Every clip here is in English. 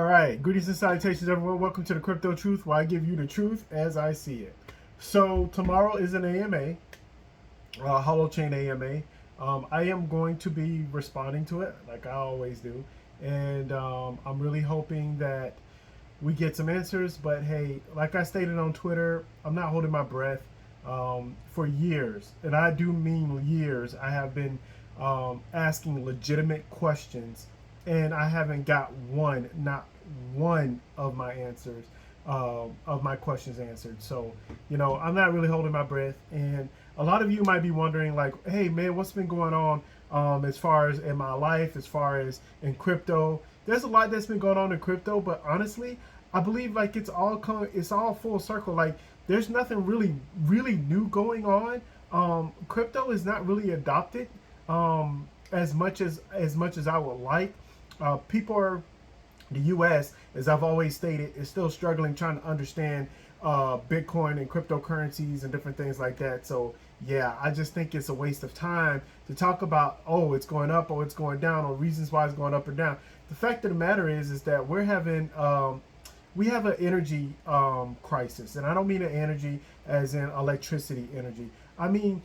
right, greetings and salutations, everyone. Welcome to the Crypto Truth, where I give you the truth as I see it. So tomorrow is an AMA, Holochain AMA. I am going to be responding to it like I always do, and I'm really hoping that we get some answers. But hey, like I stated on Twitter, I'm not holding my breath. For years, and I do mean years, I have been asking legitimate questions, and I haven't got not one of my answers, of my questions answered. So, I'm not really holding my breath. And a lot of you might be wondering, like, hey, man, what's been going on as far as in my life, as far as in crypto? There's a lot that's been going on in crypto, but honestly, I believe like it's all full circle. Like there's nothing really new going on. Crypto is not really adopted as much as I would like. People are the U.S., as I've always stated, is still struggling trying to understand Bitcoin and cryptocurrencies and different things like that. So yeah, I just think it's a waste of time to talk about, oh, it's going up or it's going down or reasons why it's going up or down. The fact of the matter is that we have an energy crisis, and I don't mean an energy as in electricity energy. I mean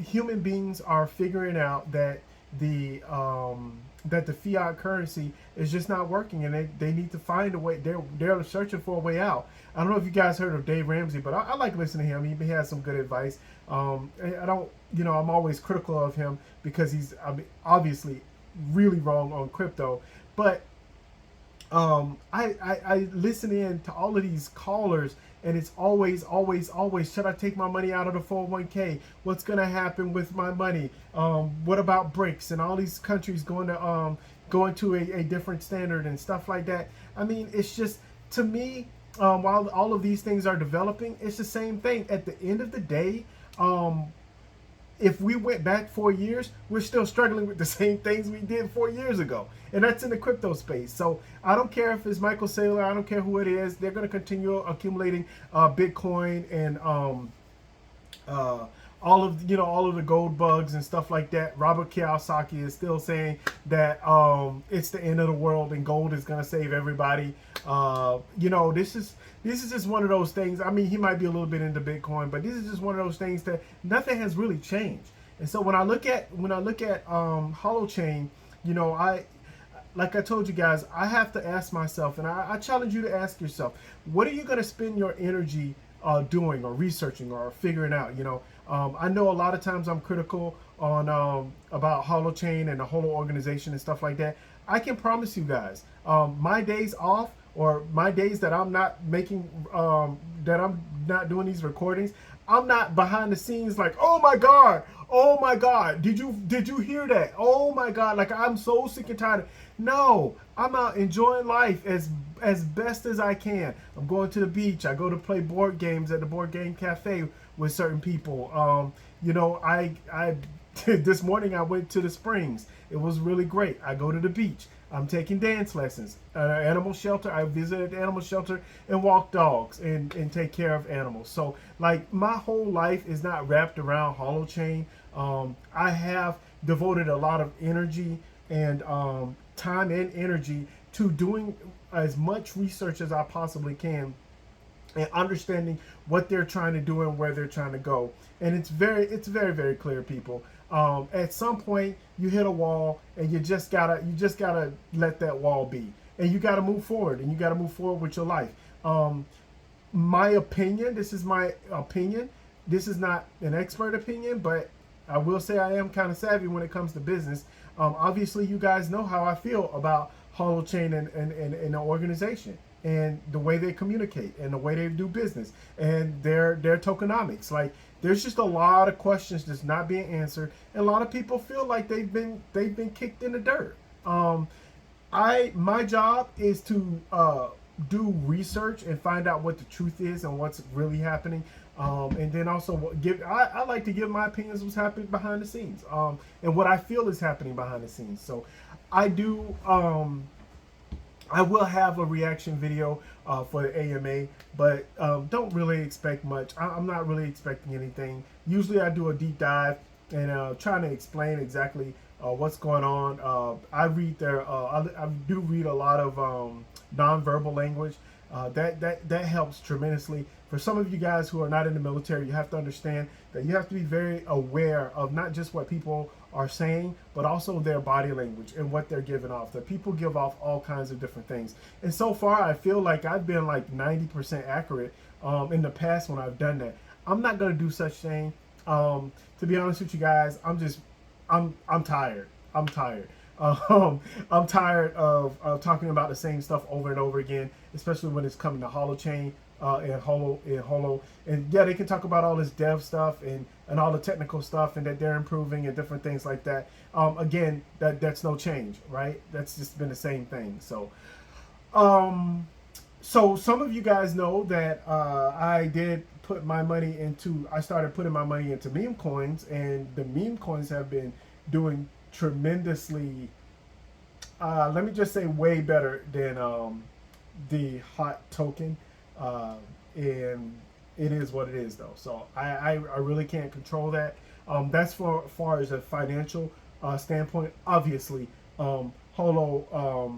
human beings are figuring out that the fiat currency is just not working, and they need to find a way. They're searching for a way out. I don't know if you guys heard of Dave Ramsey, but I like listening to him. He has some good advice. I don't, I'm always critical of him because he's obviously really wrong on crypto, but I listen in to all of these callers, and it's always, should I take my money out of the 401k? What's going to happen with my money? What about BRICS and all these countries going to a different standard and stuff like that? I mean, it's just, to me, while all of these things are developing, it's the same thing. At the end of the day, if we went back 4 years, we're still struggling with the same things we did 4 years ago. And that's in the crypto space. So I don't care if it's Michael Saylor, I don't care who it is. They're going to continue accumulating Bitcoin and all of the gold bugs and stuff like that. Robert Kiyosaki is still saying that it's the end of the world and gold is going to save everybody. This is just one of those things. I mean, he might be a little bit into Bitcoin, but this is just one of those things that nothing has really changed. And so when I look at Holochain, like I told you guys, I have to ask myself, and I challenge you to ask yourself, what are you going to spend your energy doing or researching or figuring out? I know a lot of times I'm critical on about Holochain and the whole organization and stuff like that. I can promise you guys, my days off or my days that I'm not making, that I'm not doing these recordings, I'm not behind the scenes like, oh my God, did you hear that? Oh my God, like I'm so sick and tired. No, I'm out enjoying life as best as I can. I'm going to the beach. I go to play board games at the board game cafe with certain people. I this morning I went to the Springs. It was really great. I go to the beach. I'm taking dance lessons. Animal shelter. I visited the animal shelter and walk dogs and take care of animals. So like my whole life is not wrapped around Holochain. I have devoted a lot of energy and time and energy to doing as much research as I possibly can and understanding what they're trying to do and where they're trying to go. And it's very, very clear, people. At some point you hit a wall and you just gotta let that wall be, and you gotta move forward, and you gotta move forward with your life. My opinion, this is my opinion. This is not an expert opinion, but I will say I am kind of savvy when it comes to business. Obviously you guys know how I feel about Holochain and the organization and the way they communicate and the way they do business and their tokenomics. Like there's just a lot of questions that's not being answered, and a lot of people feel like they've been kicked in the dirt. My job is to do research and find out what the truth is and what's really happening, and then also I like to give my opinions of what's happening behind the scenes, and what I feel is happening behind the scenes. So I do I will have a reaction video for the AMA, but don't really expect much. I'm not really expecting anything. Usually I do a deep dive and trying to explain exactly what's going on. I read their, I do read a lot of nonverbal language. That helps tremendously. For some of you guys who are not in the military, you have to understand that you have to be very aware of not just what people are saying, but also their body language and what they're giving off. That people give off all kinds of different things. And so far, I feel like I've been like 90% accurate in the past when I've done that. I'm not going to do such thing. To be honest with you guys, I'm tired. I'm tired. I'm tired of talking about the same stuff over and over again, especially when it's coming to Holochain and Holo. And yeah, they can talk about all this dev stuff and all the technical stuff and that they're improving and different things like that. Again, that's no change, right? That's just been the same thing. So, so some of you guys know that I started putting my money into meme coins, and the meme coins have been doing tremendously, let me just say way better than the hot token. And it is what it is though. So I really can't control that. That's for far as a financial standpoint. Obviously, Holo,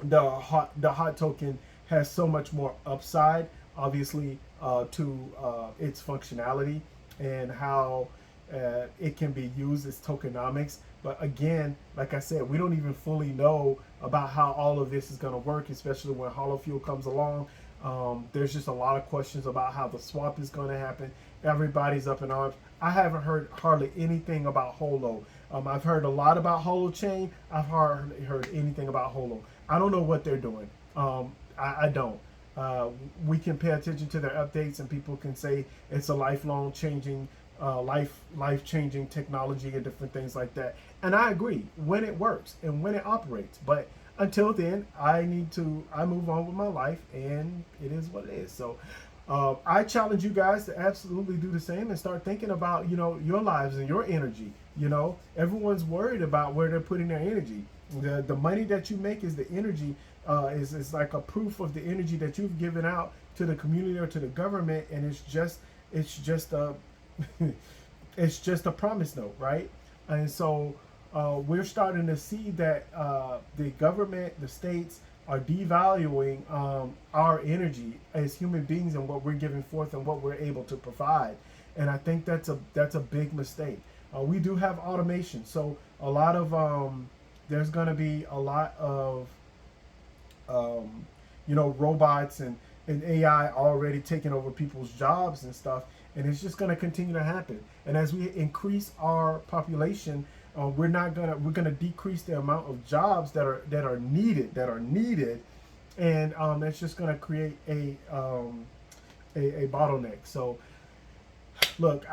the hot token has so much more upside, obviously, to its functionality and how it can be used as tokenomics. But again, like I said, we don't even fully know about how all of this is going to work, especially when Holofuel comes along. There's just a lot of questions about how the swap is going to happen. Everybody's up in arms. I haven't heard hardly anything about Holo. I've heard a lot about Holochain. I've hardly heard anything about Holo. I don't know what they're doing. I don't. We can pay attention to their updates, and people can say it's a lifelong changing, life-changing technology and different things like that. And I agree when it works and when it operates. But until then, I move on with my life, and it is what it is. So I challenge you guys to absolutely do the same and start thinking about, your lives and your energy. Everyone's worried about where they're putting their energy. The money that you make is the energy, is like a proof of the energy that you've given out to the community or to the government, and it's just a it's just a promise note, right? And so we're starting to see that the government, the states, are devaluing our energy as human beings and what we're giving forth and what we're able to provide. And I think that's a big mistake. We do have automation, so a lot of there's going to be a lot of robots and AI already taking over people's jobs and stuff, and it's just going to continue to happen. And as we increase our population, we're gonna decrease the amount of jobs that are needed, and it's just gonna create a bottleneck. So look,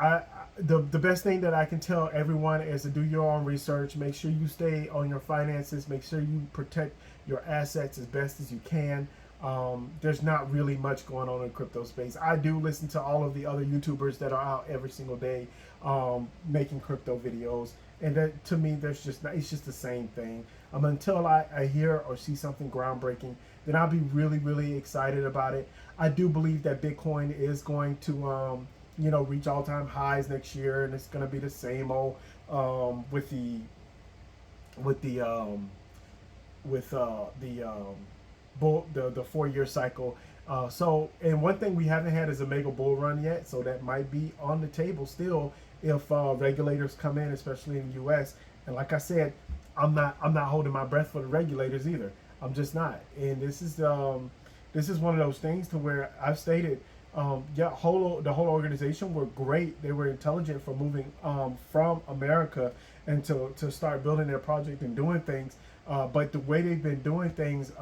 the best thing that I can tell everyone is to do your own research. Make sure you stay on your finances. Make sure you protect your assets as best as you can. There's not really much going on in crypto space. I do listen to all of the other YouTubers that are out every single day making crypto videos, and that, to me, it's just the same thing. Until I hear or see something groundbreaking, then I'll be really, really excited about it. I do believe that Bitcoin is going to reach all-time highs next year, and it's going to be the same old with the 4-year cycle. And one thing we haven't had is a mega bull run yet, so that might be on the table still if regulators come in, especially in the U.S. And like I said, I'm not holding my breath for the regulators either. I'm just not. And this is one of those things to where I've stated, the whole organization were great. They were intelligent for moving from America and to start building their project and doing things. But the way they've been doing things,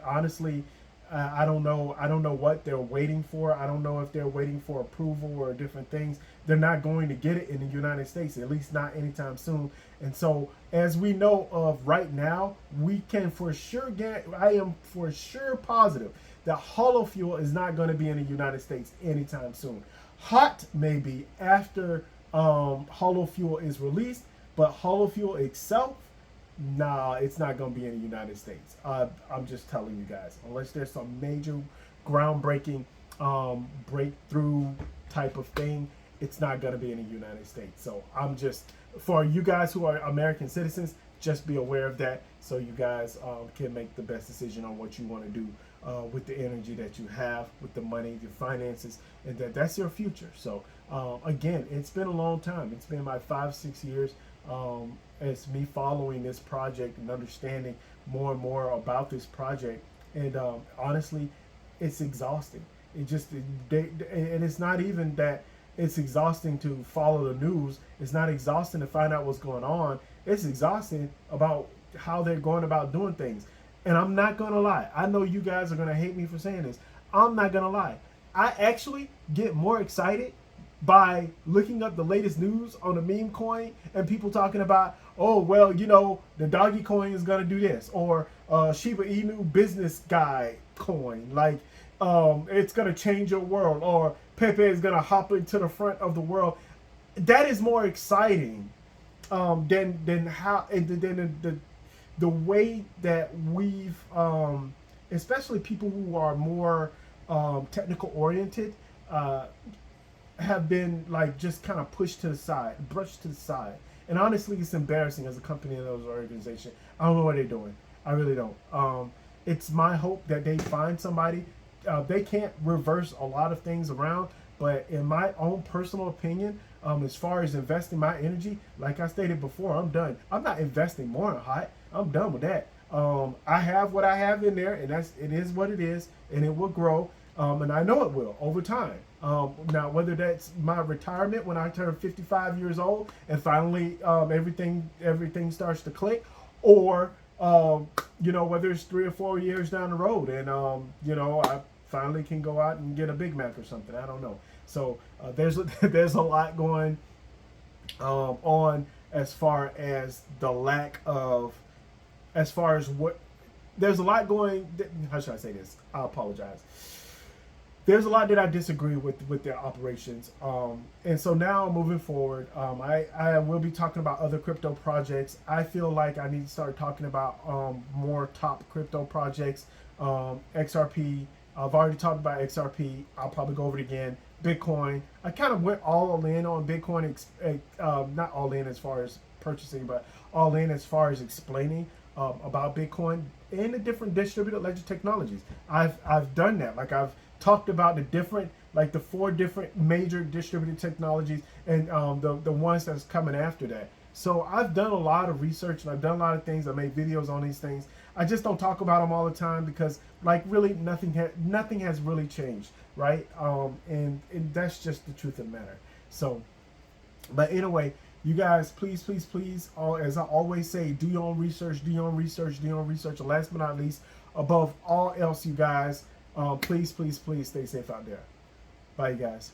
honestly, I don't know what they're waiting for. I don't know if they're waiting for approval or different things. They're not going to get it in the United States, at least not anytime soon. And so, as we know of right now, we can for sure I am for sure positive that Holofuel is not going to be in the United States anytime soon. Hot maybe after Holofuel is released, but Holofuel itself, nah, it's not going to be in the United States. I'm just telling you guys, unless there's some major groundbreaking breakthrough type of thing, it's not going to be in the United States. So I'm just for you guys who are American citizens, just be aware of that, so you guys can make the best decision on what you want to do with the energy that you have, with the money, your finances, and that's your future. So again, it's been a long time. It's been like 5-6 years. It's me following this project and understanding more and more about this project, and honestly, it's exhausting. It just and it's not even that it's exhausting to follow the news. It's not exhausting to find out what's going on. It's exhausting about how they're going about doing things. And I'm not gonna lie. I know you guys are gonna hate me for saying this. I'm not gonna lie. I actually get more excited by looking up the latest news on the meme coin and people talking about, oh, well, you know, the doggy coin is going to do this, or Shiba Inu business guy coin, like it's going to change your world, or Pepe is going to hop into the front of the world. That is more exciting than how than the way that we've especially people who are more technical oriented have been like just kind of pushed to the side, brushed to the side. And honestly, it's embarrassing as a company and those organization. I don't know what they're doing. I really don't. It's my hope that they find somebody. They can't reverse a lot of things around, but in my own personal opinion, as far as investing my energy, like I stated before, I'm done. I'm not investing more in HOT. I'm done with that. I have what I have in there, and it is what it is, and it will grow. And I know it will over time. Now, whether that's my retirement when I turn 55 years old and finally everything starts to click, or you know, whether it's 3 or 4 years down the road and you know, I finally can go out and get a Big Mac or something. I don't know. So there's a lot going on as far as the lack of, as far as what, there's a lot going. How should I say this? I apologize. There's a lot that I disagree with their operations, and so now moving forward, I will be talking about other crypto projects. I feel like I need to start talking about more top crypto projects. XRP, I've already talked about XRP. I'll probably go over it again. Bitcoin, I kind of went all in on Bitcoin, not all in as far as purchasing, but all in as far as explaining about Bitcoin and the different distributed ledger technologies. I've done that. Like I've talked about the different, like the 4 different major distributed technologies and the ones that's coming after that. So I've done a lot of research and I've done a lot of things. I made videos on these things. I just don't talk about them all the time because like really nothing has really changed, right? And that's just the truth of the matter. So, but anyway, you guys, please, as I always say, do your own research, do your own research, do your own research. And last but not least, above all else, you guys, please stay safe out there. Bye, you guys.